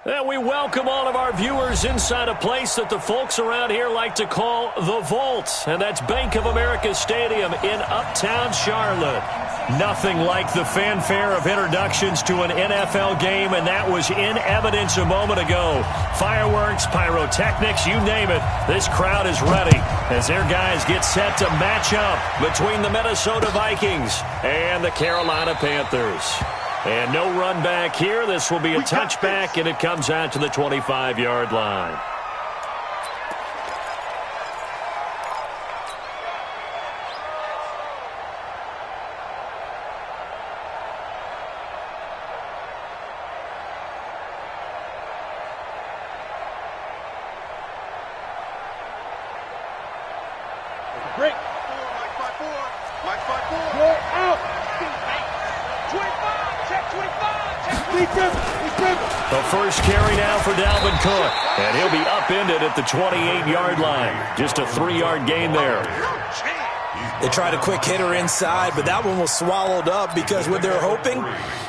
And we welcome all of our viewers inside a place that the folks around here like to call the Vault. And that's Bank of America Stadium in Uptown Charlotte. Nothing like the fanfare of introductions to an NFL game, and that was in evidence a moment ago. Fireworks, pyrotechnics, you name it. This crowd is ready as their guys get set to match up between the Minnesota Vikings and the Carolina Panthers. And no run back here. This will be a touchback, and it comes out to the 25-yard line. Break. Mike 5-4. Go out. 25. Check 25. The first carry now for Dalvin Cook. And he'll be upended at the 28-yard line. Just a 3-yard gain there. They tried a quick hitter inside, but that one was swallowed up because what they're hoping,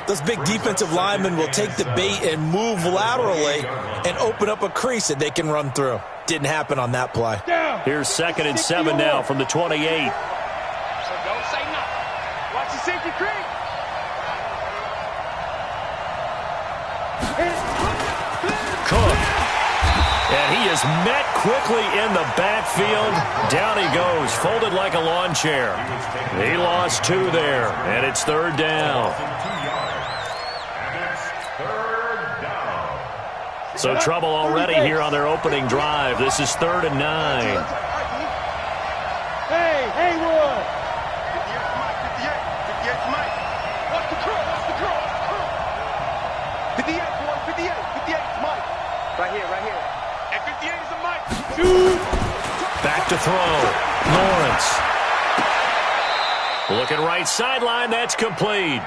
those big defensive linemen will take the bait and move laterally and open up a crease that they can run through. Didn't happen on that play. Here's 2nd and 7 now from the 28. So don't say nothing. Watch the safety creep. Cook. And he is met quickly in the backfield. Down he goes, folded like a lawn chair. He lost 2 there, and it's 3rd down. So trouble already here on their opening drive. This is 3rd and 9. Hey, Haywood. 58 Mike. Watch the curl. 58, boy. 58 is Mike. Right here. And 58 is a Mike. Back to throw. Lawrence. Looking right sideline. That's complete.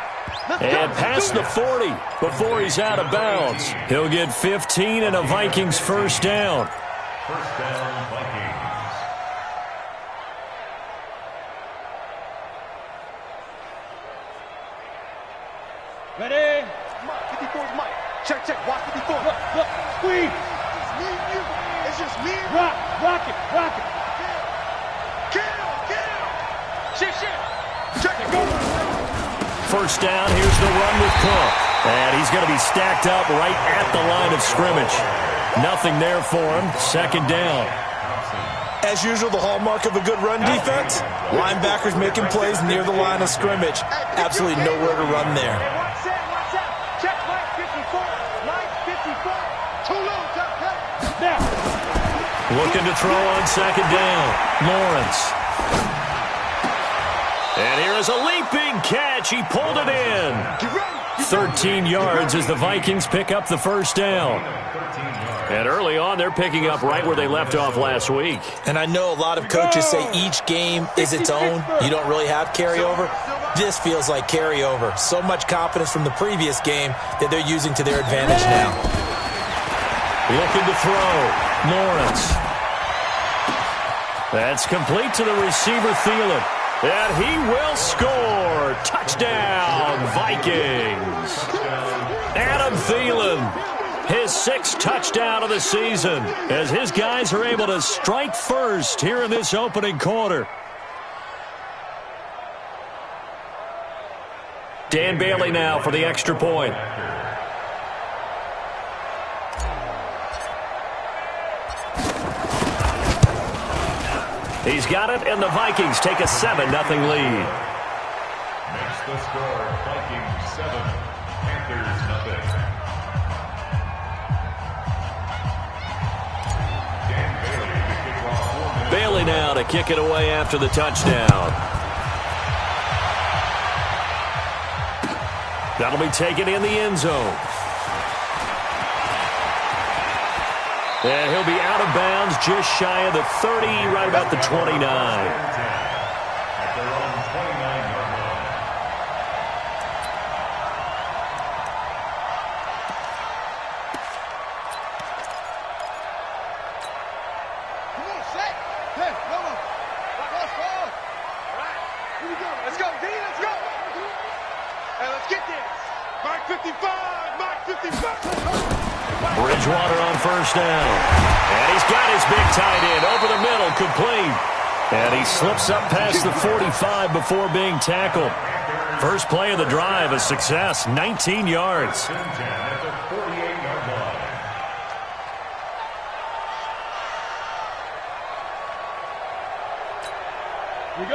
And past the 40 before he's out of bounds. He'll get 15 and a Vikings first down. First down, Vikings. Ready? Mike, 54 is Mike. Check. Watch 54. Look. Squeeze. It's me and you. It's just me and you. Rock it. Kill. Shit. Check it. Go. First down, here's the run with Cook. And he's going to be stacked up right at the line of scrimmage. Nothing there for him. 2nd down. As usual, the hallmark of a good run defense, linebackers making plays near the line of scrimmage. Absolutely nowhere to run there. Watch out. Check Mike 54. Mike 54. Too low. Now. Looking to throw on 2nd down. Lawrence. And here is a leaping catch. He pulled it in. 13 yards as the Vikings pick up the first down. And early on, they're picking up right where they left off last week. And I know a lot of coaches say each game is its own. You don't really have carryover. This feels like carryover. So much confidence from the previous game that they're using to their advantage now. Looking to throw. Lawrence. That's complete to the receiver, Thielen. And he will score. Touchdown, Vikings. Adam Thielen, his 6th touchdown of the season, as his guys are able to strike first here in this opening quarter. Dan Bailey now for the extra point. He's got it, and the Vikings take a 7-0 lead. Makes the score Vikings 7, Panthers 0. Dan Bailey to kick off. Bailey now to kick it away after the touchdown. That'll be taken in the end zone. And he'll be out of bounds just shy of the 30, right about the 29. At their own 29-yard line. Come on, set. Hey, come on. Let's go. All right. Here we go. Let's go, D. Let's go. Hey, let's get this. Mark 55. Mark 55. Bridgewater on first down. And he's got his big tight end over the middle, complete. And he slips up past the 45 before being tackled. First play of the drive, a success, 19 yards.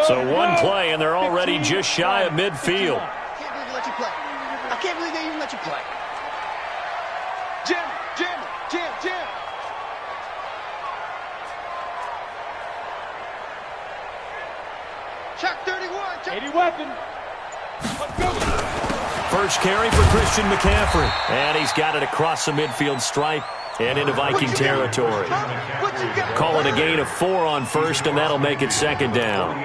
So one play, and they're already just shy of midfield. I can't believe they let you play. I can't believe they even let you play. Jam, jam, jam, jam. Check 31. Check 80 weapon. Let's go. First carry for Christian McCaffrey. And he's got it across the midfield stripe and into Viking territory. Call it a gain of 4 on first, and that'll make it second down.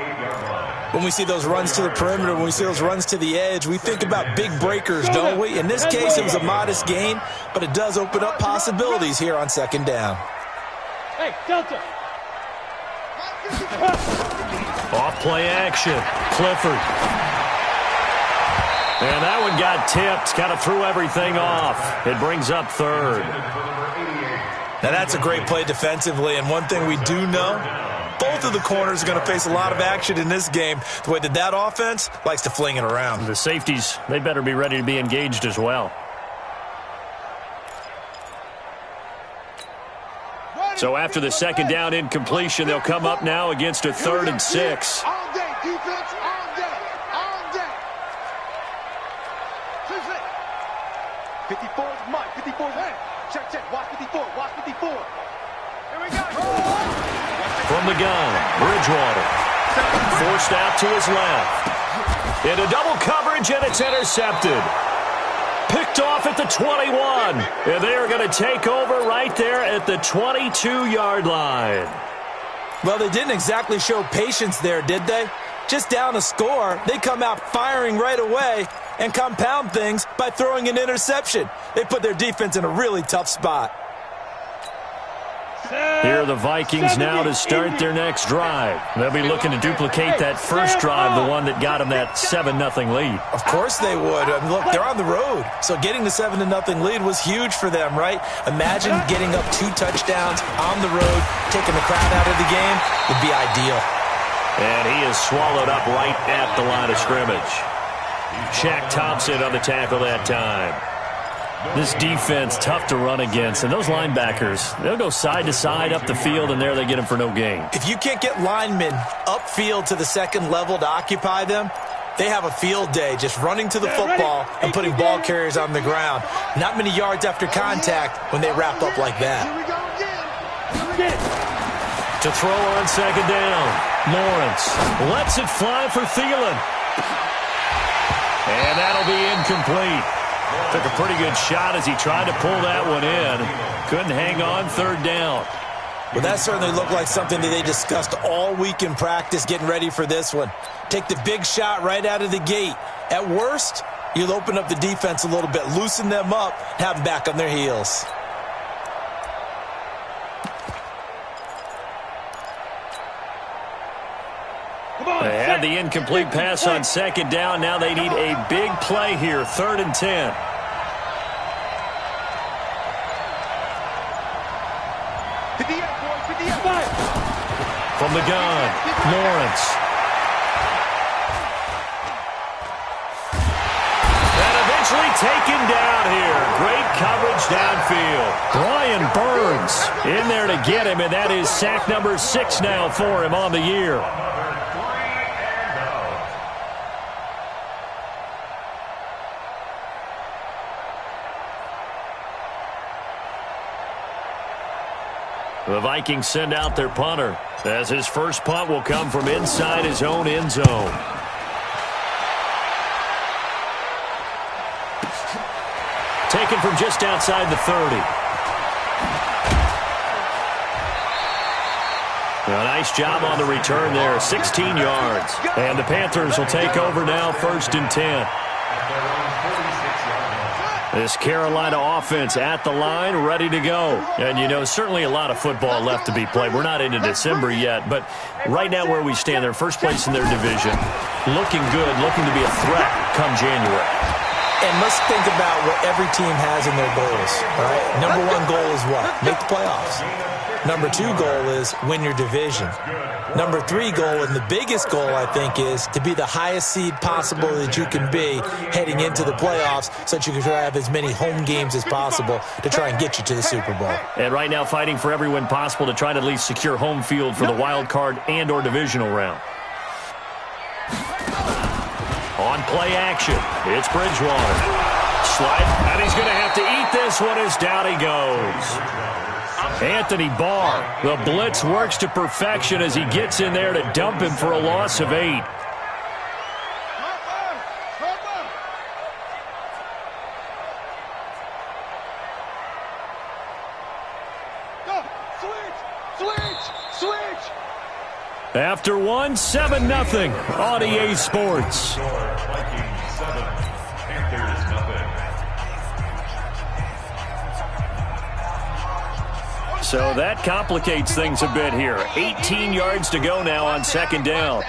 When we see those runs to the perimeter, when we see those runs to the edge, we think about big breakers, don't we? In this case, it was a modest gain, but it does open up possibilities here on second down. Hey, Delta. Off play action. Clifford. And that one got tipped. Kind of threw everything off. It brings up third. Now, that's a great play defensively, and one thing we do know, both of the corners are going to face a lot of action in this game, the way that offense likes to fling it around. The safeties, they better be ready to be engaged as well. So after the second down incompletion, they'll come up now against a 3rd and 6. All day, defense, all day, all day. 54 is mine, 54 is mine. Check, check, watch 54, watch 54. Here we go. From the gun, Bridgewater. Forced out to his left. Into double coverage, and it's intercepted. Picked off at the 21. And they are going to take over right there at the 22-yard line. Well, they didn't exactly show patience there, did they? Just down a score, they come out firing right away and compound things by throwing an interception. They put their defense in a really tough spot. Here are the Vikings now to start their next drive. They'll be looking to duplicate that first drive, the one that got them that 7-0 lead. Of course they would. I mean, look, they're on the road, so getting the 7-0 lead was huge for them, right? Imagine getting up 2 touchdowns on the road, taking the crowd out of the game would be ideal. And he is swallowed up right at the line of scrimmage. Shaq Thompson on the tackle that time. This defense, tough to run against. And those linebackers, they'll go side to side up the field, and there they get them for no gain. If you can't get linemen upfield to the second level to occupy them, they have a field day just running to the football and putting ball carriers on the ground. Not many yards after contact when they wrap up like that. Here we go again. To throw on second down, Lawrence lets it fly for Thielen. And that'll be incomplete. Took a pretty good shot as he tried to pull that one in. Couldn't hang on, third down. Well, that certainly looked like something that they discussed all week in practice getting ready for this one. Take the big shot right out of the gate. At worst, you'll open up the defense a little bit, loosen them up, have them back on their heels. They had the incomplete pass on second down. Now they need a big play here, 3rd and 10. From the gun, Lawrence. And eventually taken down here. Great coverage downfield. Brian Burns in there to get him, and that is sack number 6 now for him on the year. The Vikings send out their punter, as his first punt will come from inside his own end zone. Taken from just outside the 30. A nice job on the return there, 16 yards. And the Panthers will take over now, 1st and 10. This Carolina offense at the line, ready to go. And, you know, certainly a lot of football left to be played. We're not into December yet, but right now where we stand, they're first place in their division. Looking good, looking to be a threat come January. And let's think about what every team has in their goals, all right? Number one goal is what? Make the playoffs. Number two goal is win your division. Number three goal, and the biggest goal, I think, is to be the highest seed possible that you can be heading into the playoffs so that you can try to have as many home games as possible to try and get you to the Super Bowl. And right now fighting for every win possible to try to at least secure home field for the wild card and or divisional round. On play action, it's Bridgewater. Slide, and he's going to have to eat this one as down he goes. Anthony Barr, the blitz works to perfection as he gets in there to dump him for a loss of 8. After one, 7-0 on EA Sports. Vikings 7, Panthers nothing. So that complicates things a bit here. 18 yards to go now on second down.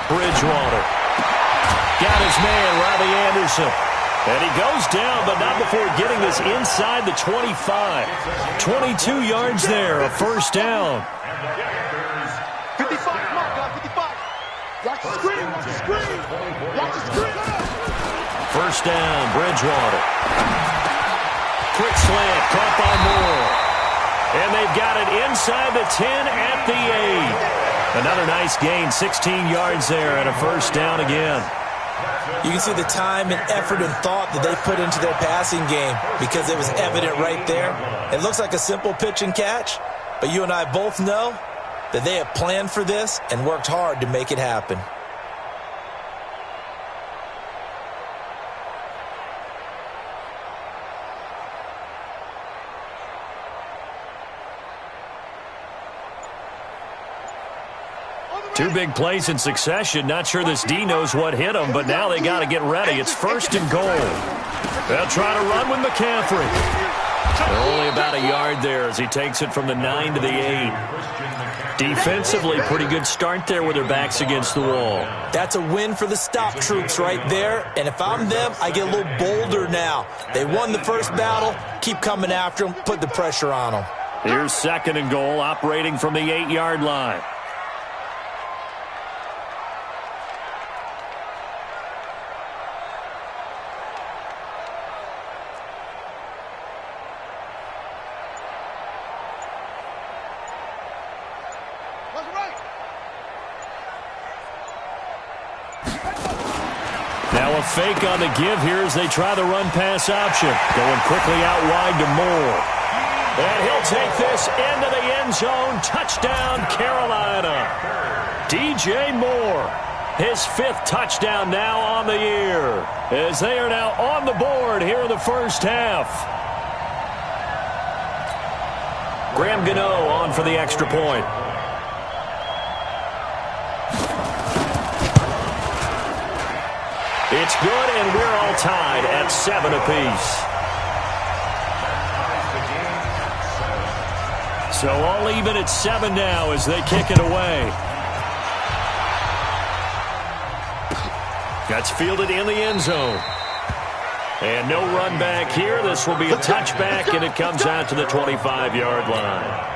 Bridgewater got his man, Robbie Anderson. And he goes down, but not before getting this inside the 25. 22 yards there, a first down. 55, come on, God, 55. Watch the screen, watch the screen. Watch the screen. First down, Bridgewater. Quick slant, caught by Moore. And they've got it inside the 10 at the 8. Another nice gain, 16 yards there and a first down again. You can see the time and effort and thought that they put into their passing game because it was evident right there. It looks like a simple pitch and catch, but you and I both know that they have planned for this and worked hard to make it happen. Two big plays in succession. Not sure this D knows what hit him, but now they got to get ready. It's first and goal. They'll try to run with McCaffrey. Only about a yard there as he takes it from the 9 to the 8. Defensively, pretty good start there with their backs against the wall. That's a win for the stop troops right there. And if I'm them, I get a little bolder now. They won the first battle. Keep coming after them. Put the pressure on them. Here's second and goal, operating from the 8-yard line. Now a fake on the give here as they try the run-pass option. Going quickly out wide to Moore. And he'll take this into the end zone. Touchdown, Carolina. DJ Moore, his 5th touchdown now on the year, as they are now on the board here in the first half. Graham Gano on for the extra point. It's good, and we're all tied at 7 apiece. So all even at 7 now as they kick it away. That's fielded in the end zone. And no run back here. This will be a touchback, and it comes out to the 25-yard line.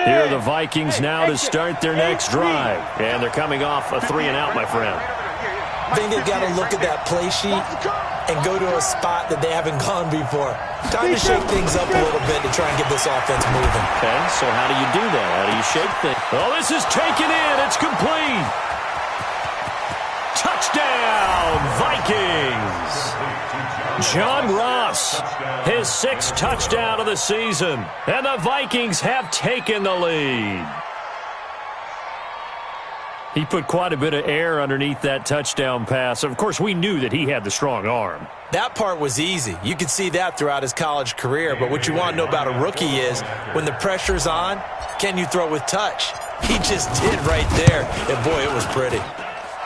Here are the Vikings now to start their next drive. And they're coming off a 3-and-out, my friend. I think they've got to look at that play sheet and go to a spot that they haven't gone before. Time to shake things up a little bit to try and get this offense moving. Okay, so how do you do that? How do you shake things? Oh, this is taken in. It's complete. Touchdown, Vikings. John Ross, his 6th touchdown of the season. And the Vikings have taken the lead. He put quite a bit of air underneath that touchdown pass. Of course, we knew that he had the strong arm. That part was easy. You could see that throughout his college career. But what you want to know about a rookie is when the pressure's on, can you throw with touch? He just did right there. And, boy, it was pretty.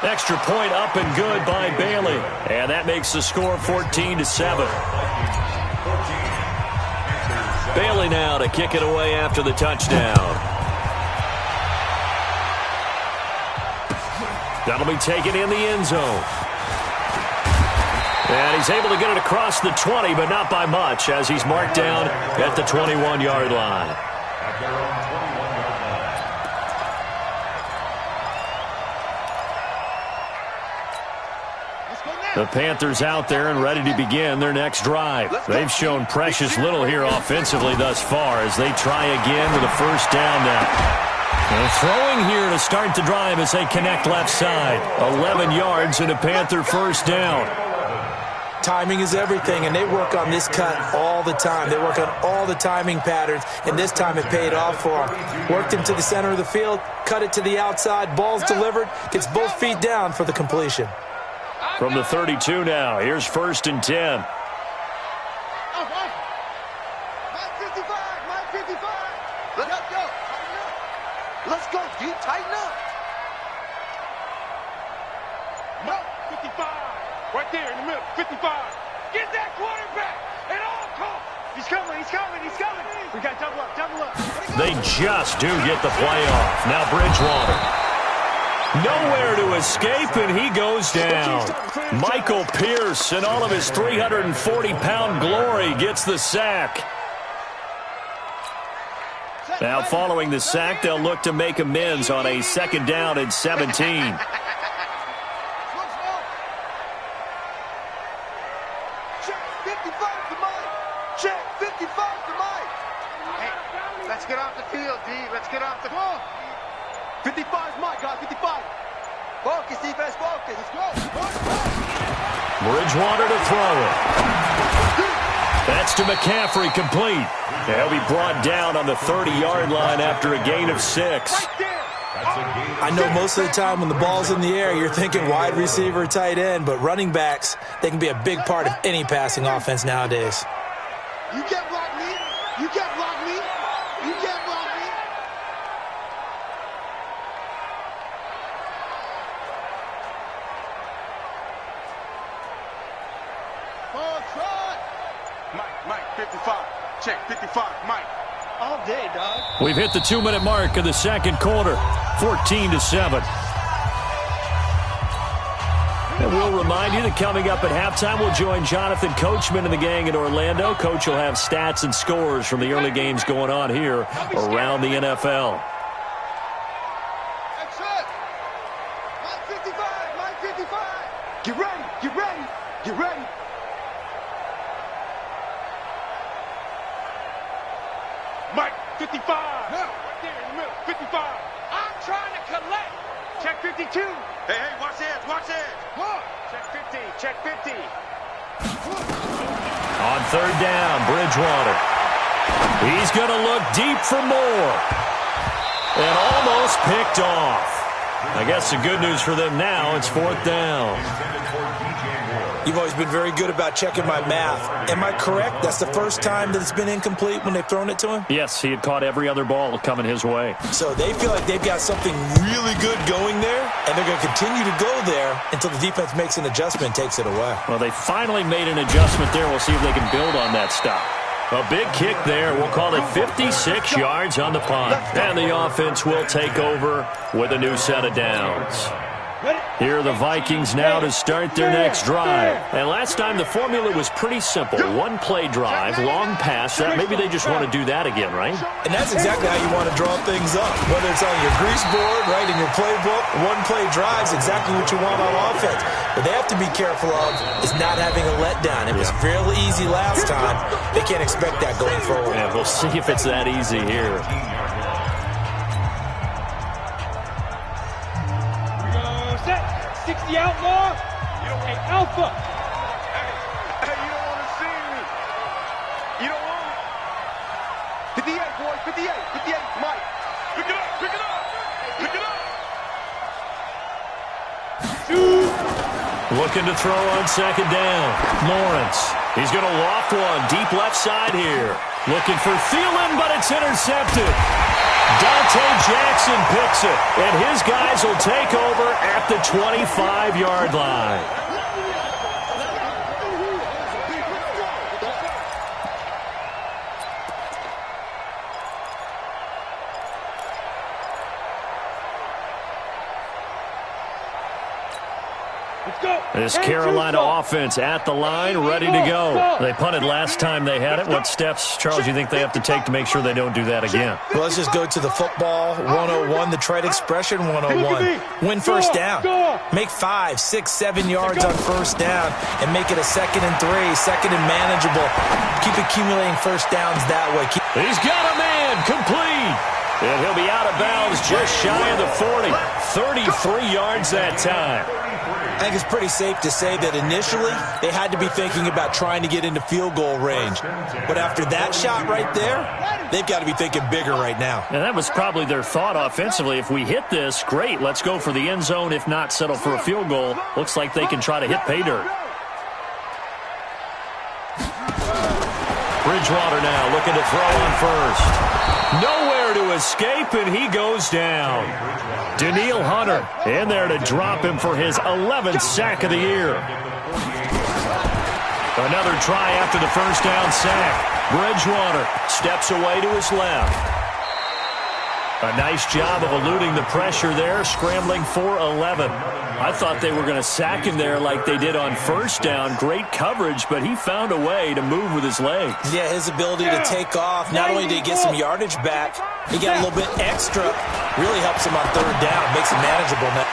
Extra point up and good by Bailey. And that makes the score 14-7. Bailey now to kick it away after the touchdown. That'll be taken in the end zone. And he's able to get it across the 20, but not by much, as he's marked down at the 21-yard line. The Panthers out there and ready to begin their next drive. They've shown precious little here offensively thus far as they try again with a first down now. And throwing here to start the drive as they connect left side. 11 yards and a Panther first down. Timing is everything, and they work on this cut all the time. They work on all the timing patterns, and this time it paid off for them. Worked him to the center of the field, cut it to the outside, ball's delivered, gets both feet down for the completion. From the 32 now, here's 1st and 10. Let's go, D. Tighten up. No, 55. Right there in the middle, 55. Get that quarterback at all costs. He's coming, he's coming, he's coming. We got double up, double up. They just do get the play off. Now Bridgewater. Nowhere to escape, and he goes down. Michael Pierce, in all of his 340-pound glory, gets the sack. Now, following the sack, they'll look to make amends on a 2nd down and 17. Check 55 to Mike. Check 55 to Mike. Hey, let's get off the field, D. Let's get off the field. 55 is Mike, guys. 55. Focus, defense, focus. Let's go. Bridgewater to throw it. That's to McCaffrey, complete. He'll be brought down on the 30-yard line after a gain of 6. I know most of the time when the ball's in the air, you're thinking wide receiver, tight end, but running backs, they can be a big part of any passing offense nowadays. You can't block me. You can't block me. You can't block me. Mike, 55. Check 55, Mike. All day, dog. We've hit the 2-minute mark of the 2nd quarter, 14-7. And we'll remind you that coming up at halftime, we'll join Jonathan Coachman and the gang in Orlando. Coach will have stats and scores from the early games going on here around the NFL. That's it. Mike 55, Mike 55. Get ready, get ready, get ready. Mike, 55. Right there in the middle, 55. I'm trying to collect. Check 52. Hey, watch this, watch this. Check 50, check 50. On 3rd down, Bridgewater. He's going to look deep for more. And almost picked off. I guess the good news for them now, it's 4th down. You've always been very good about checking my math. Am I correct? That's the first time that it's been incomplete when they've thrown it to him? Yes, he had caught every other ball coming his way. So they feel like they've got something really good going there, and they're going to continue to go there until the defense makes an adjustment and takes it away. Well, they finally made an adjustment there. We'll see if they can build on that stop. A big kick there. We'll call it 56 yards on the punt. And the offense will take over with a new set of downs. Here are the Vikings now to start their next drive. And last time the formula was pretty simple. 1-play drive, long pass. Maybe they just want to do that again, right? And that's exactly how you want to draw things up. Whether it's on your grease board, right, in your playbook, 1-play drive is exactly what you want on offense. What they have to be careful of is not having a letdown. It was real easy last time. They can't expect that going forward. Yeah, we'll see if it's that easy here. 60 outlaw. Hey, Alpha. Hey, you know Looking to throw on second down. Lawrence. He's going to loft one deep left side here. Looking for Thielen, but it's intercepted. Dante Jackson picks it, and his guys will take over at the 25-yard line. This Carolina offense at the line, ready to go. They punted last time they had it. What steps, Charles, do you think they have to take to make sure they don't do that again? Well, let's just go to the football 101, the trite expression 101. Win first down. Make 5, 6, 7 yards on first down and make it a 2nd and 3, 2nd and manageable. Keep accumulating first downs that way. He's got a man, complete. And he'll be out of bounds just shy of the 40. 33 yards that time. I think it's pretty safe to say that initially they had to be thinking about trying to get into field goal range. But after that shot right there, they've got to be thinking bigger right now. And that was probably their thought offensively. If we hit this, great, let's go for the end zone. If not, settle for a field goal. Looks like they can try to hit pay dirt. Bridgewater now looking to throw on first. Nowhere to escape, and he goes down. Daniil Hunter in there to drop him for his 11th sack of the year. Another try after the first down sack. Bridgewater steps away to his left. A nice job of eluding the pressure there, scrambling for 11. I thought they were going to sack him there like they did on first down. Great coverage, but he found a way to move with his legs. Yeah, his ability to take off, not only did he get some yardage back, he got a little bit extra. Really helps him on third down, makes it manageable now.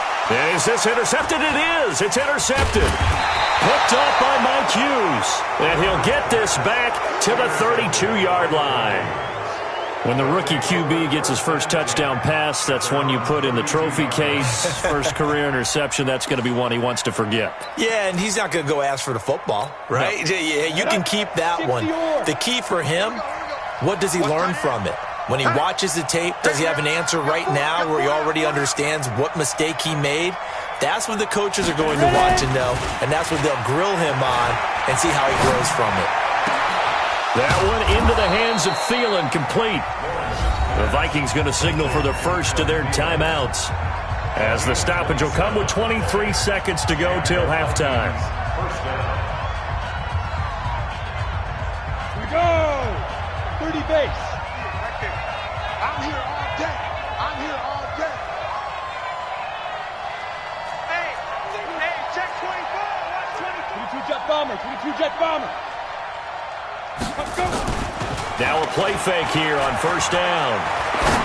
Is this intercepted? It is. It's intercepted. Picked up by Mike Hughes. And he'll get this back to the 32-yard line. When the rookie QB gets his first touchdown pass, that's one you put in the trophy case. First career interception, that's going to be one he wants to forget. Yeah, and he's not going to go ask for the football, right? No. Yeah, you can keep that one. The key for him, what does he learn from it? When he watches the tape, does he have an answer right now where he already understands what mistake he made? That's what the coaches are going to want to know, and that's what they'll grill him on and see how he grows from it. That one into the hands of Thielen, complete. The Vikings going to signal for the first of their timeouts, as the stoppage will come with 23 seconds to go till halftime. We go! 30 base. I'm here all day. I'm here all day. Hey, check 24. Watch 22 jet bomber. 22 jet bomber. Let's go. Now a play fake here on first down.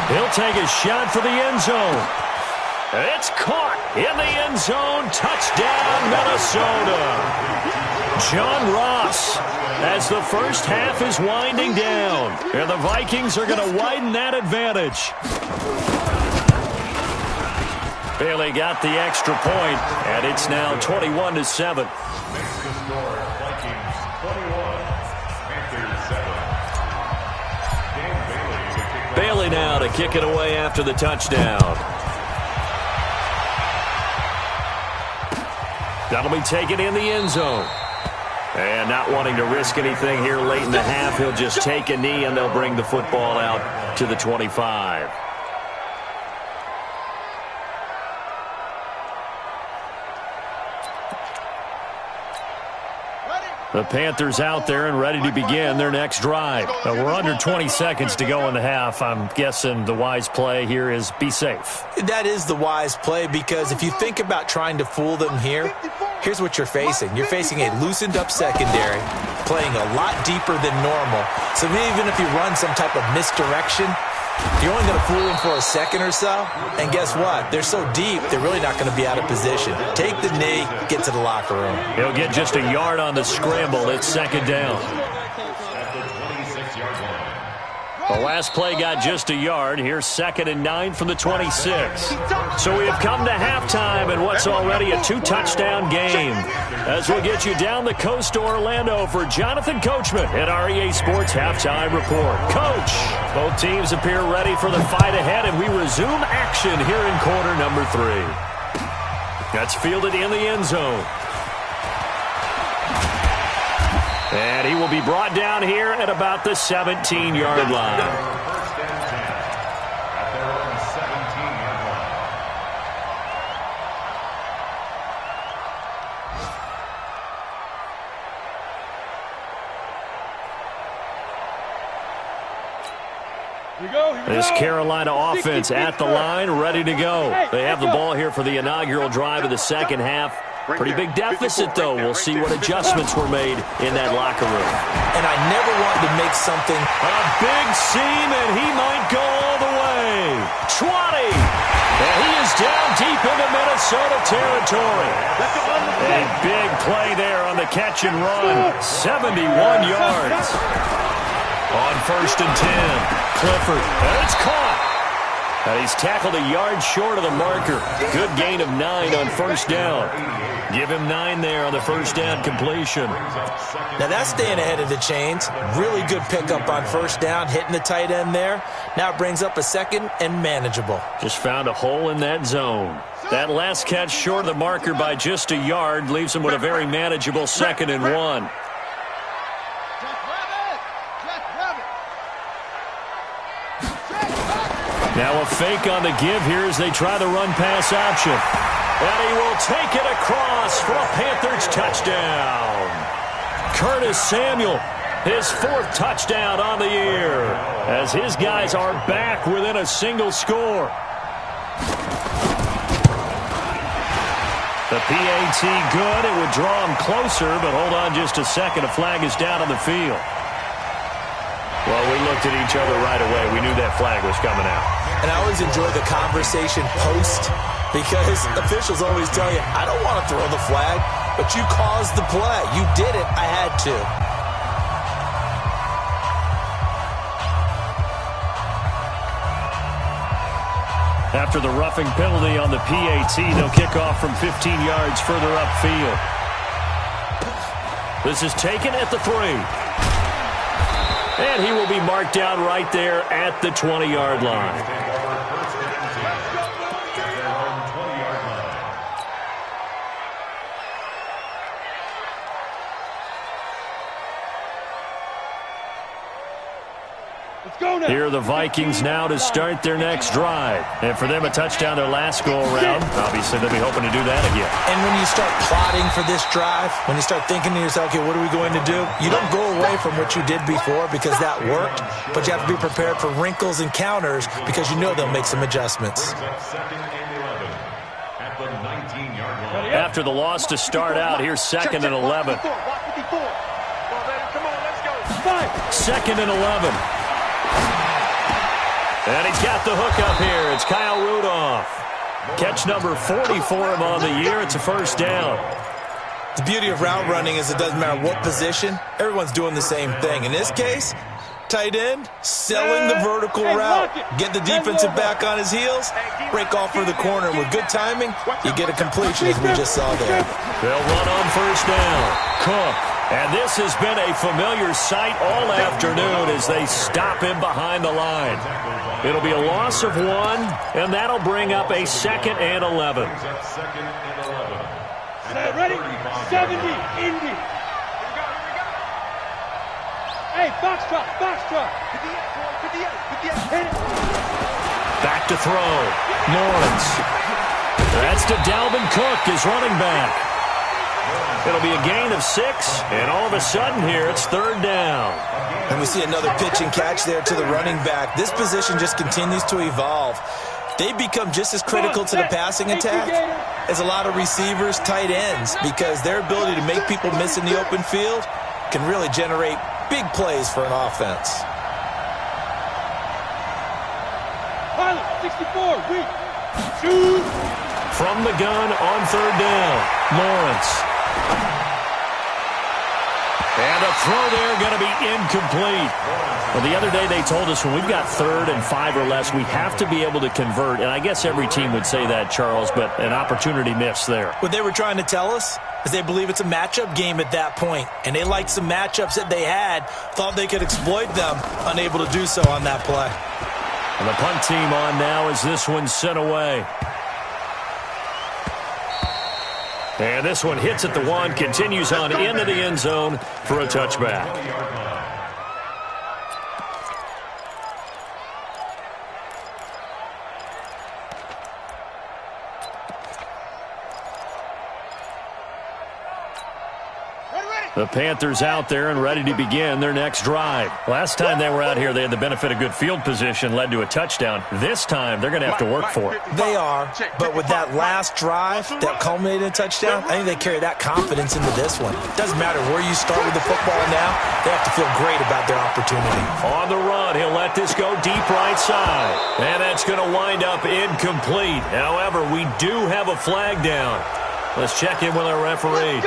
He'll take a shot for the end zone. It's caught in the end zone. Touchdown, Minnesota. John Ross, as the first half is winding down, and the Vikings are going to widen that advantage. Bailey got the extra point, and it's now 21-7. Bailey now to kick it away after the touchdown. That'll be taken in the end zone. And not wanting to risk anything here late in the half, he'll just take a knee and they'll bring the football out to the 25. The Panthers out there and ready to begin their next drive. We're under 20 seconds to go in the half. I'm guessing the wise play here is be safe. That is the wise play, because if you think about trying to fool them here, here's what you're facing. You're facing a loosened up secondary, playing a lot deeper than normal. So even if you run some type of misdirection, you're only going to fool them for a second or so. And guess what? They're so deep, they're really not going to be out of position. Take the knee, get to the locker room. He'll get just a yard on the scramble. It's second down. The last play got just a yard. Here's 2nd and 9 from the 26. So we have come to halftime in what's already a 2-touchdown game. As we'll get you down the coast to Orlando for Jonathan Coachman at our EA Sports Halftime Report. Coach, both teams appear ready for the fight ahead, and we resume action here in quarter number 3. That's fielded in the end zone. And he will be brought down here at about the 17-yard line. First and 10 at their own 17-yard line. This Carolina offense at the line, ready to go. They have the ball here for the inaugural drive of the second half. Pretty big deficit, though. We'll see what adjustments were made in that locker room. And I never wanted to make something. A big seam, and he might go all the way. 20. And he is down deep into Minnesota territory. A big play there on the catch and run. 71 yards. On 1st and 10, Clifford, and it's caught. And he's tackled a yard short of the marker. Good gain of 9 on 1st down. Give him 9 there on the 1st down completion. Now that's staying ahead of the chains. Really good pickup on 1st down, hitting the tight end there. Now it brings up a 2nd and manageable. Just found a hole in that zone. That last catch short of the marker by just a yard leaves him with a very manageable 2nd and 1. Now a fake on the give here as they try the run-pass option. And he will take it across for a Panthers touchdown. Curtis Samuel, his 4th touchdown on the year, as his guys are back within a single score. The PAT good. It would draw him closer, but hold on just a second. A flag is down on the field. Well, we looked at each other right away. We knew that flag was coming out. And I always enjoy the conversation post because officials always tell you, I don't want to throw the flag, but you caused the play. You did it. I had to. After the roughing penalty on the PAT, they'll kick off from 15 yards further upfield. This is taken at the 3. And he will be marked down right there at the 20-yard line. Here are the Vikings now to start their next drive. And for them, a touchdown their last go-around. Obviously, they'll be hoping to do that again. And when you start plotting for this drive, when you start thinking to yourself, okay, what are we going to do? You don't go away from what you did before because that worked, but you have to be prepared for wrinkles and counters because you know they'll make some adjustments. After the loss to start out, here's 2nd and 11. 2nd and 11. And he's got the hook up here. It's Kyle Rudolph. Catch number 40 for him on the year. It's a 1st down. The beauty of route running is it doesn't matter what position. Everyone's doing the same thing. In this case, tight end, selling the vertical route. Get the defensive back on his heels, break off for the corner. With good timing, you get a completion as we just saw there. They'll run on 1st down. Cook. And this has been a familiar sight all afternoon as they stop him behind the line. It'll be a loss of 1, and that'll bring up a 2nd and 11. Ready? 70, Indy. Hey, box truck. Back to throw. Lawrence. That's to Dalvin Cook, his running back. It'll be a gain of 6, and all of a sudden here, it's 3rd down. And we see another pitch and catch there to the running back. This position just continues to evolve. They become just as critical to the passing attack as a lot of receivers, tight ends, because their ability to make people miss in the open field can really generate big plays for an offense. Pilot, 64, weak. Shoot. From the gun on 3rd down, Lawrence. And a throw there going to be incomplete. Well, the other day they told us when we've got 3rd and 5 or less, we have to be able to convert. And I guess every team would say that, Charles, but an opportunity missed there. What they were trying to tell us is they believe it's a matchup game at that point. And they liked some matchups that they had, thought they could exploit them, unable to do so on that play. And the punt team on now as this one's sent away. And this one hits at the 1, continues on into the end zone for a touchback. The Panthers out there and ready to begin their next drive. Last time they were out here, they had the benefit of good field position, led to a touchdown. This time, they're going to have to work for it. They are, but with that last drive that culminated in a touchdown, I think they carry that confidence into this one. Doesn't matter where you start with the football now, they have to feel great about their opportunity. On the run, he'll let this go deep right side. And that's going to wind up incomplete. However, we do have a flag down. Let's check in with our referee.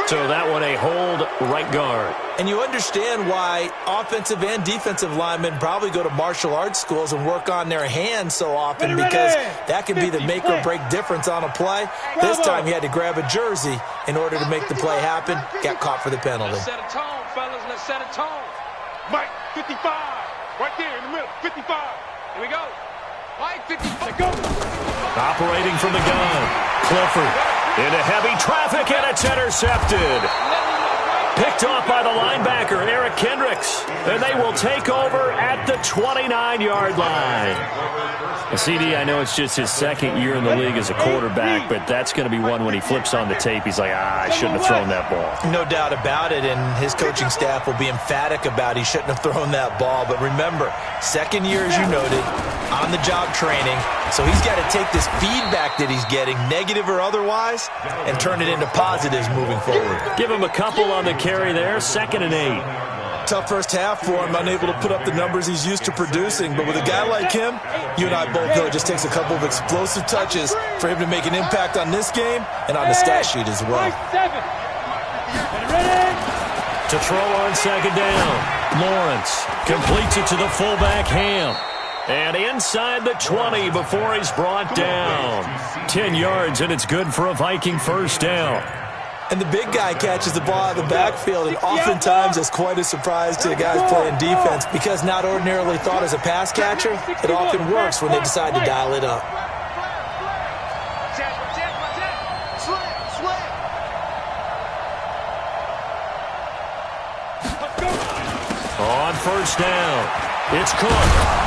So that one a hold right guard. And you understand why offensive and defensive linemen probably go to martial arts schools and work on their hands so often, because that can be the make or break difference on a play. This time he had to grab a jersey in order to make the play happen. Got caught for the penalty. Let's set a tone, fellas. Let's set a tone. Mike, 55. Right there in the middle. 55. Here we go. Mike, 55. Go. Operating from the gun. Clifford into heavy traffic, and it's intercepted. Picked off by the linebacker, Eric Kendricks. And they will take over at the 29-yard line. CD, I know it's just his second year in the league as a quarterback, but that's going to be one when he flips on the tape. He's like, I shouldn't have thrown that ball. No doubt about it, and his coaching staff will be emphatic about he shouldn't have thrown that ball. But remember, second year, as you noted, on-the-job training. So he's got to take this feedback that he's getting, negative or otherwise, and turn it into positives moving forward. Give him a couple on the carry there, 2nd and 8. Tough first half for him, unable to put up the numbers he's used to producing. But with a guy like him, you and I both know it just takes a couple of explosive touches for him to make an impact on this game and on the stat sheet as well. To throw on 2nd down, Lawrence completes it to the fullback, Ham. And inside the 20 before he's brought down. 10 yards, and it's good for a Viking first down. And the big guy catches the ball out of the backfield, and oftentimes that's quite a surprise to the guys playing defense, because not ordinarily thought as a pass catcher, it often works when they decide to dial it up. On first down, it's Cook.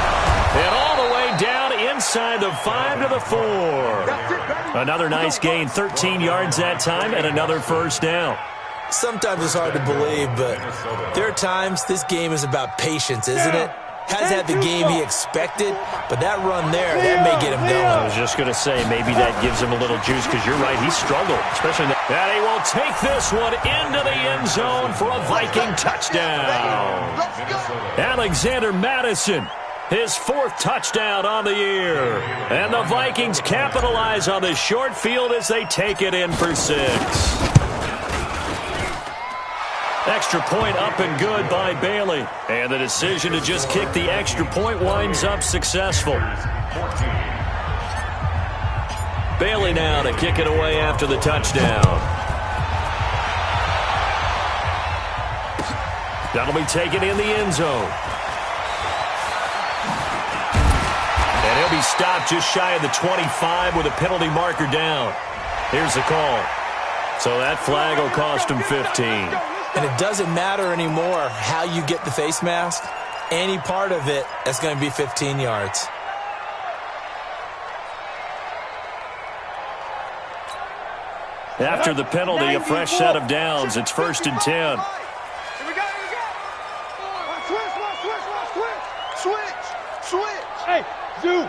And all the way down inside the 5 to the 4. Another nice gain, 13 yards that time, and another first down. Sometimes it's hard to believe, but there are times this game is about patience, isn't it? Has had the game he expected, but that run there, that may get him going. I was just going to say, maybe that gives him a little juice, because you're right, he struggled, especially that. And he will take this one into the end zone for a Viking touchdown. Alexander Madison, his 4th touchdown on the year. And the Vikings capitalize on the short field as they take it in for 6. Extra point up and good by Bailey. And the decision to just kick the extra point winds up successful. Bailey now to kick it away after the touchdown. That'll be taken in the end zone. And he'll be stopped just shy of the 25 with a penalty marker down. Here's the call. So that flag will cost him 15. And it doesn't matter anymore how you get the face mask. Any part of it, that's going to be 15 yards. After the penalty, a fresh set of downs. It's 1st and 10. Here we go. Switch. Hey, Zoo.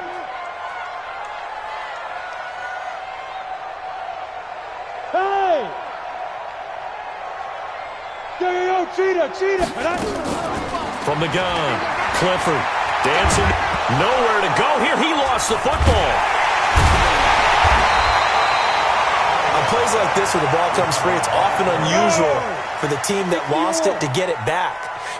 Hey! Yo, cheetah. From the gun, Clifford dancing. Nowhere to go here. He lost the football. On plays like this where the ball comes free, it's often unusual for the team that lost it to get it back,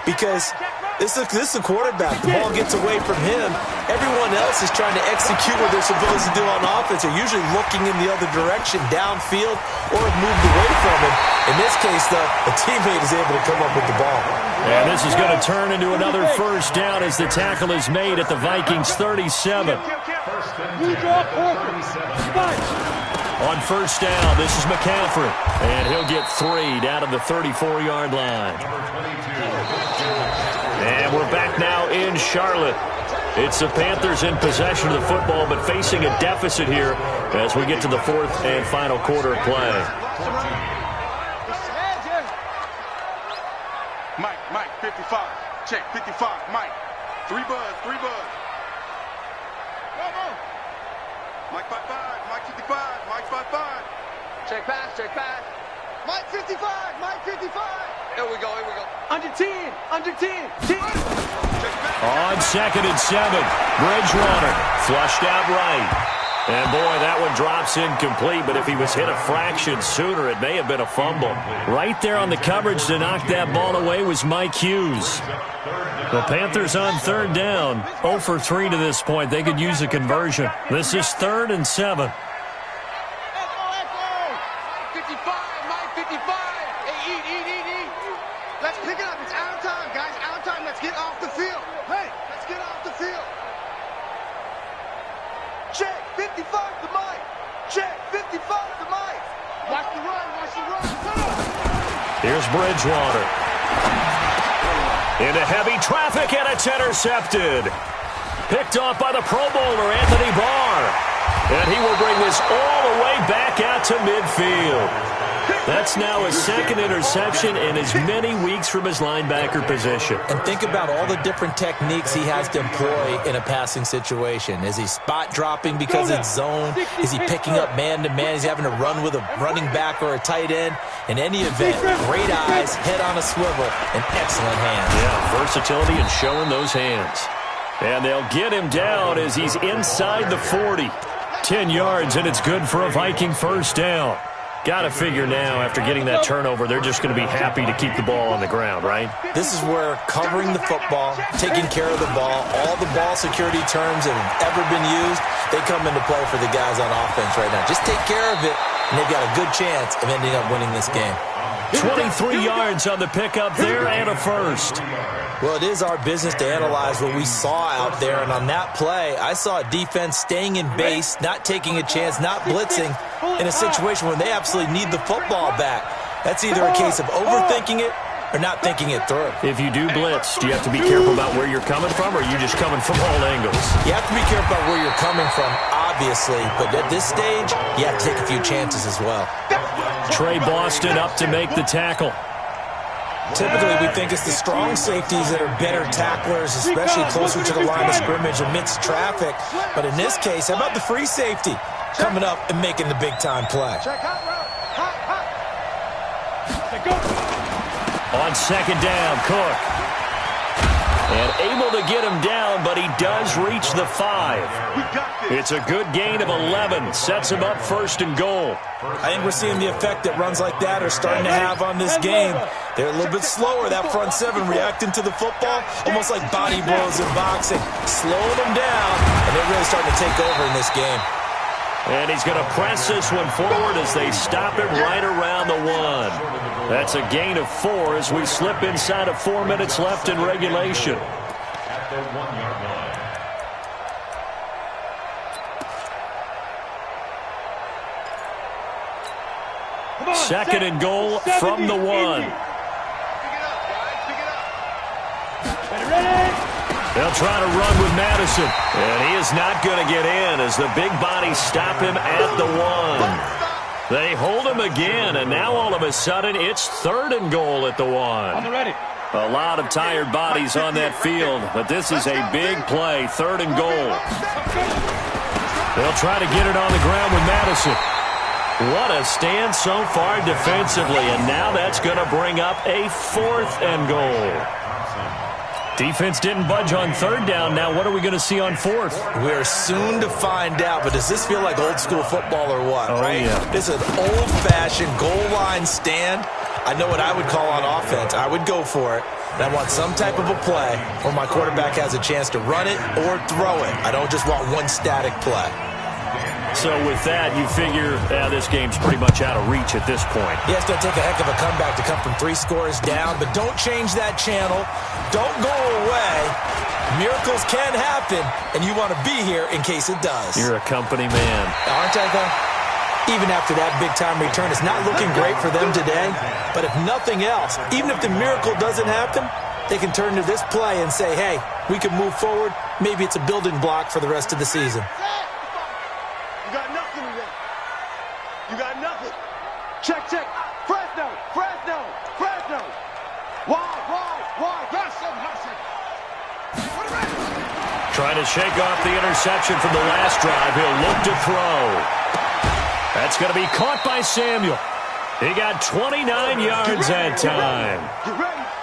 because this is the quarterback. The ball gets away from him. Everyone else is trying to execute what they're supposed to do on offense. They're usually looking in the other direction, downfield, or have moved away from him. In this case, though, a teammate is able to come up with the ball. And this is going to turn into another first down as the tackle is made at the Vikings 37. On first down, this is McCaffrey. And he'll get 3 down to the 34-yard line. And we're back now in Charlotte. It's the Panthers in possession of the football, but facing a deficit here as we get to the 4th and final quarter of play. Mike, 55. Check, 55. Mike. 3 buzz. Mike 55. Mike 55. Mike 55. Check pass. Mike 55. Mike 55. Here we go. Under 10. 10. On 2nd and 7, Bridgewater flushed out right. And, boy, that one drops incomplete, but if he was hit a fraction sooner, it may have been a fumble. Right there on the coverage to knock that ball away was Mike Hughes. The Panthers on 3rd down, 0 for 3 to this point. They could use a conversion. This is 3rd and 7. Mike 55. Hey, eat. Let's pick it up. It's out of time, guys. Out of time. Let's get off the field. Hey, let's get off the field. Check, 55 to Mike. Check, 55 to Mike. Watch the run. Here's Bridgewater. Into heavy traffic, and it's intercepted. Picked off by the Pro Bowler, Anthony Barr. And he will bring this all the way back out to midfield. That's now his 2nd interception in as many weeks from his linebacker position. And think about all the different techniques he has to employ in a passing situation. Is he spot dropping because it's zone? Is he picking up man-to-man? Is he having to run with a running back or a tight end? In any event, great eyes, head on a swivel, and excellent hands. Yeah, versatility and showing those hands. And they'll get him down as he's inside the 40. 10 yards, and it's good for a Viking first down. Got to figure now, after getting that turnover, they're just going to be happy to keep the ball on the ground, right? This is where covering the football, taking care of the ball, all the ball security terms that have ever been used, they come into play for the guys on offense right now. Just take care of it, and they've got a good chance of ending up winning this game. 23 yards on the pickup there and a first. Well, it is our business to analyze what we saw out there, and on that play, I saw a defense staying in base, not taking a chance, not blitzing, in a situation where they absolutely need the football back. That's either a case of overthinking it or not thinking it through. If you do blitz, do you have to be careful about where you're coming from, or are you just coming from all angles? You have to be careful about where you're coming from, obviously, but at this stage, you have to take a few chances as well. Trey Boston up to make the tackle. Typically, we think it's the strong safeties that are better tacklers, especially closer to the line of scrimmage amidst traffic. But in this case, how about the free safety coming up and making the big-time play? On 2nd down, Cook. And able to get him down, but he does reach the 5. It's a good gain of 11. Sets him up 1st and goal. I think we're seeing the effect that runs like that are starting to have on this game. They're a little bit slower, that front 7, reacting to the football, almost like body blows in boxing. Slowing them down, and they're really starting to take over in this game. And he's going to press this one forward as they stop it right around the 1. That's a gain of 4 as we slip inside of 4 minutes left in regulation. At the 1-yard line. 2nd and goal from the 1. They'll try to run with Madison. And he is not going to get in as the big bodies stop him at the 1. They hold him again, and now all of a sudden it's 3rd and goal at the 1. A lot of tired bodies on that field, but this is a big play, 3rd and goal. They'll try to get it on the ground with Madison. What a stand so far defensively, and now that's going to bring up a 4th and goal. Defense didn't budge on 3rd down. Now what are we going to see on 4th? We're soon to find out, but does this feel like old school football or what, right? Yeah. This is an old-fashioned goal line stand. I know what I would call on offense. I would go for it. And I want some type of a play where my quarterback has a chance to run it or throw it. I don't just want one static play. So with that, you figure this game's pretty much out of reach at this point. He has to take a heck of a comeback to come from 3 scores down, but don't change that channel. Don't go away. Miracles can happen, and you want to be here in case it does. You're a company man. Aren't I, though? Even after that big-time return, it's not looking great for them today. But if nothing else, even if the miracle doesn't happen, they can turn to this play and say, hey, we can move forward. Maybe it's a building block for the rest of the season. You got nothing today. You got nothing. Check, check. Fresno, Fresno, Fresno. Wide. Hustle. Trying to shake off the interception from the last drive. He'll look to throw. That's going to be caught by Samuel. He got 29 yards that time.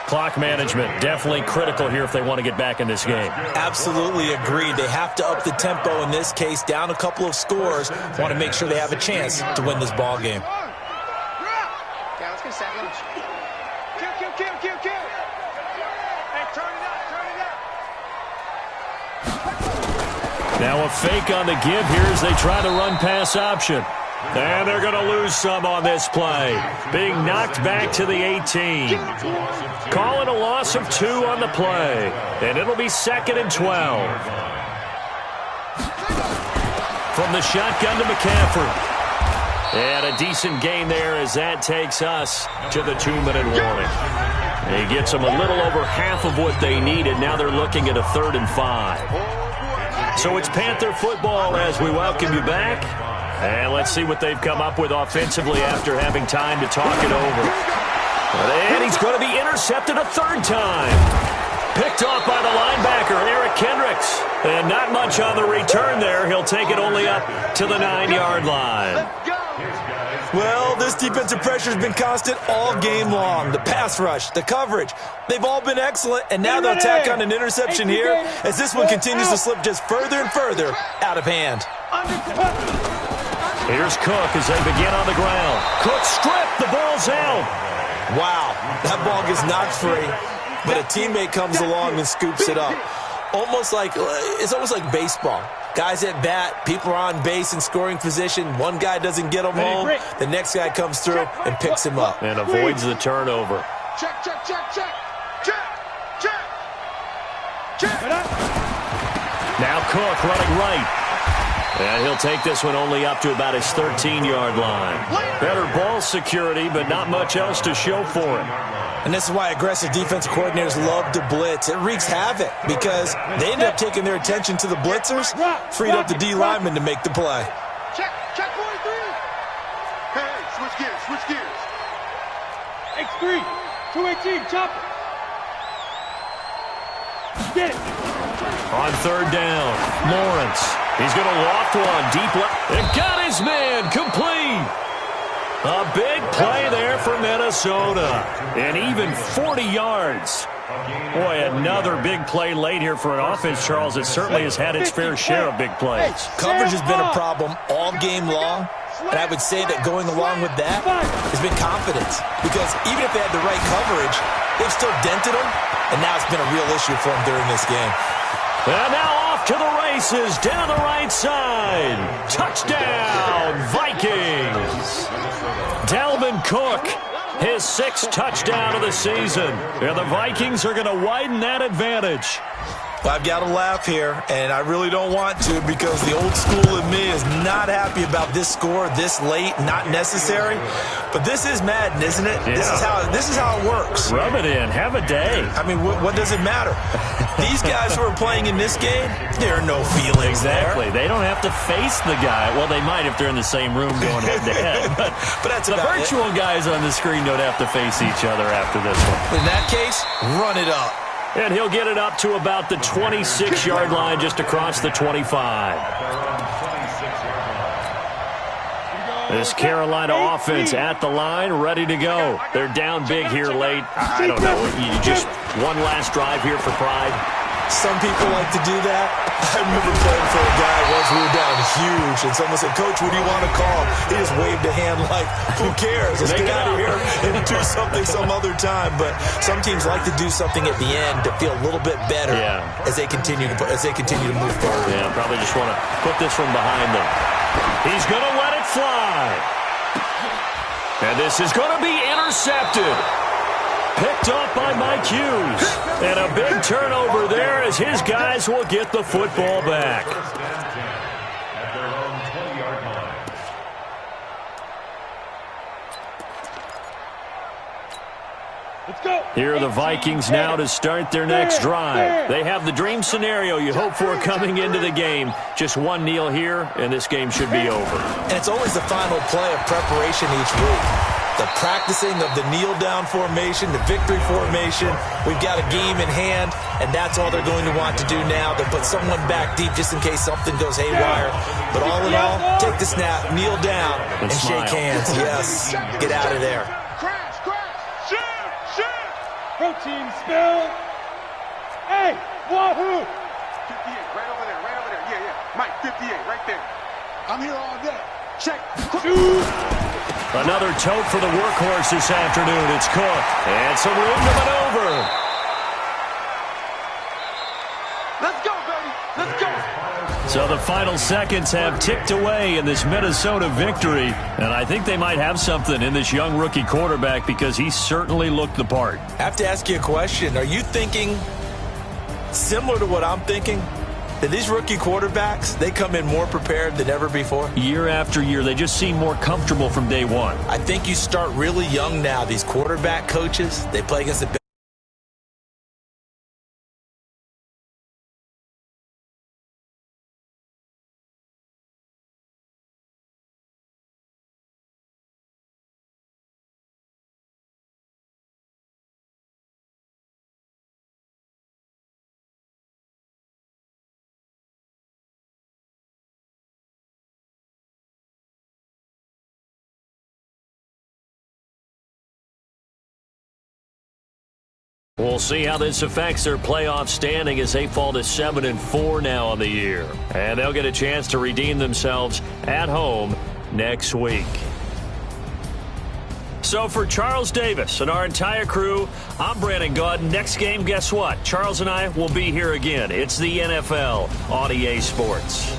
Clock management definitely critical here if they want to get back in this game. Absolutely agreed. They have to up the tempo in this case, down a couple of scores. Want to make sure they have a chance to win this ball game. Yeah, let's get a second. Kill. Hey, turn it up. Now a fake on the give here as they try to run pass option. And they're going to lose some on this play. Being knocked back to the 18. Calling a loss of 2 on the play. And it'll be 2nd and 12. From the shotgun to McCaffrey. And a decent gain there as that takes us to the 2-minute warning. He gets them a little over half of what they needed. Now they're looking at a 3rd and 5. So it's Panther football as we welcome you back. And let's see what they've come up with offensively after having time to talk it over. And he's going to be intercepted a 3rd time. Picked off by the linebacker, Eric Kendricks. And not much on the return there. He'll take it only up to the 9-yard line. Well, this defensive pressure has been constant all game long. The pass rush, the coverage, they've all been excellent. And now they'll tack on an interception here as this one continues to slip just further and further out of hand. Here's Cook as they begin on the ground. Cook stripped. The ball's out. Wow, that ball gets knocked free, but a teammate comes along and scoops it up. It's almost like baseball. Guys at bat, people are on base in scoring position. One guy doesn't get him home. The next guy comes through and picks him up. And avoids the turnover. Check. Now Cook running right. And he'll take this one only up to about his 13-yard line. Better ball security, but not much else to show for it. And this is why aggressive defensive coordinators love to blitz. It wreaks havoc because they end up taking their attention to the blitzers, freed up the D lineman to make the play. Check 43. Hey, switch gears. X3, 218, chop it. Get it. On 3rd down, Lawrence. He's going to loft one deep left. And got his man complete. A big play there for Minnesota. And even 40 yards. Boy, another big play late here for an offense, Charles, that certainly has had its fair share of big plays. Coverage has been a problem all game long. And I would say that going along with that has been confidence. Because even if they had the right coverage, they've still dented them. And now it's been a real issue for them during this game. And now off to the races, down the right side. Touchdown, Vikings. Dalvin Cook, his 6th touchdown of the season. And the Vikings are going to widen that advantage. I've got to laugh here, and I really don't want to because the old school in me is not happy about this score this late, not necessary. But this is Madden, isn't it? Yeah. This is how it works. Rub it in. Have a day. I mean, what does it matter? These guys who are playing in this game, there are no feelings Exactly. there. They don't have to face the guy. Well, they might if they're in the same room going head-to-head. But that's the about virtual guys on the screen don't have to face each other after this one. In that case, run it up. And he'll get it up to about the 26-yard line just across the 25. This Carolina offense at the line, ready to go. They're down big here late. I don't know. Just one last drive here for pride. Some people like to do that. I remember playing for a guy once we were down huge, and someone said, "Coach, what do you want to call?" He just waved a hand like, "Who cares? Let's get out of here and do something some other time." But some teams like to do something at the end to feel a little bit better as they continue to move forward. Yeah, probably just want to put this one behind them. He's going to let it fly. And this is going to be intercepted. Picked off by Mike Hughes. And a big turnover there as his guys will get the football back. Here are the Vikings now to start their next drive. They have the dream scenario you hope for coming into the game. Just one kneel here, and this game should be over. And it's always the final play of preparation each week. The practicing of the kneel-down formation, the victory formation. We've got a game in hand, and that's all they're going to want to do now. They'll put someone back deep just in case something goes haywire. But all in all, take the snap, kneel down, and shake hands. Yes, get out of there. Crash, shoot. Protein spill. Hey, wahoo. 58, right over there. Yeah. Mike, 58, right there. I'm here all day. Check. Another tote for the workhorse this afternoon. It's Cook. And some room to maneuver. Let's go, baby. Let's go. So the final seconds have ticked away in this Minnesota victory. And I think they might have something in this young rookie quarterback because he certainly looked the part. I have to ask you a question. Are you thinking similar to what I'm thinking? That these rookie quarterbacks, they come in more prepared than ever before? Year after year, they just seem more comfortable from day one. I think you start really young now. These quarterback coaches, they play against the We'll see how this affects their playoff standing as they fall to 7-4 now on the year. And they'll get a chance to redeem themselves at home next week. So for Charles Davis and our entire crew, I'm Brandon Gaud. Next game, guess what? Charles and I will be here again. It's the NFL on EA Sports.